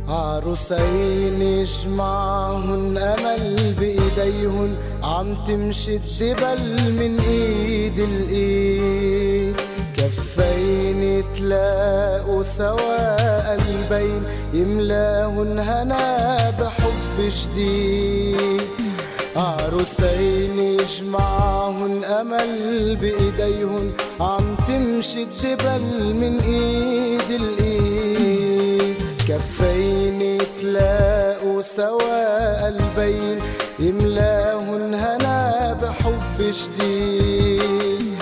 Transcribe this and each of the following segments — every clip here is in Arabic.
عروسين يجمعهن أمل بإيديهن، عم تمشي الدبل من إيد الإيد. كفين يتلاقوا سوا، قلبين يملاهن هنا بحب جديد. عروسين يجمعهن أمل بإيديهن، عم تمشي الدبل من إيد الإيد. كفين يتلاقوا سوا، قلبين يملاهن هنا بحب جديد.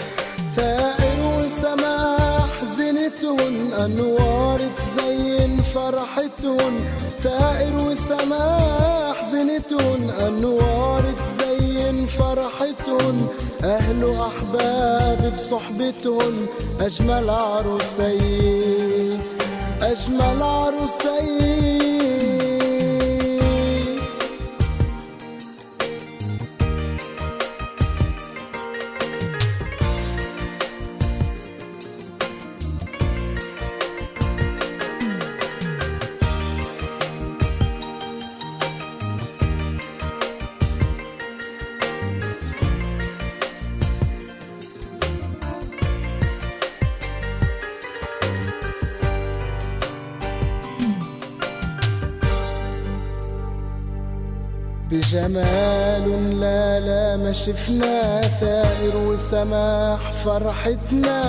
ثائر وسماح زينتهن، أنوار تزين فرحتهن. ثائر وسماح زينتهن، أنوار تزين فرحتهن. أهل وأحباب بصحبتهن، أجمل عروسين أجمل عروسين. بجمال لا ما شفنا، ثائر وسماح فرحتنا.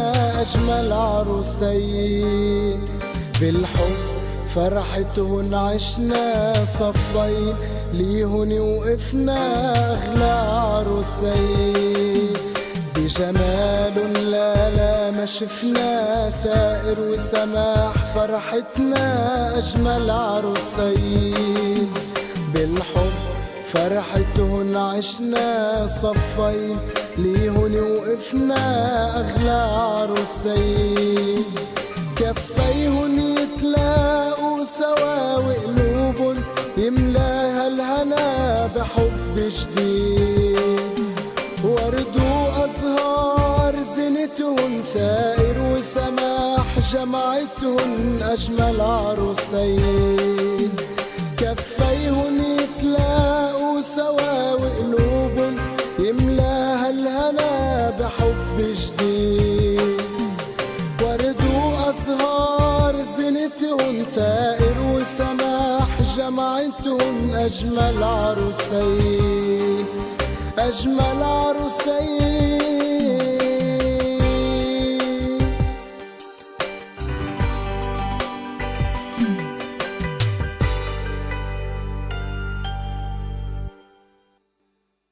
أجمل عروسين بالحب فرحتهن عشنا، صفين ليهن وقفنا أغلى عروسين. بجمال لا ما شفنا، ثائر وسماح فرحتنا. أجمل عروسين بالحب فرحتهن عشنا، صفين ليهن وقفنا أغلى عروسين. كفيهن يتلاقوا سوا، وقلوبن يملاها الهنا بحب جديد. ورد وأزهار زينتهن، ثائر وسماح جمعتهن. أجمل عروسين كفيهن يتلاقوا سوا، وقلوبن يملاها الهنا بحب جديد. ورد وأزهار زينتهن، ثائر وسماح جمعتهن. أجمل عروسين أجمل عروسين.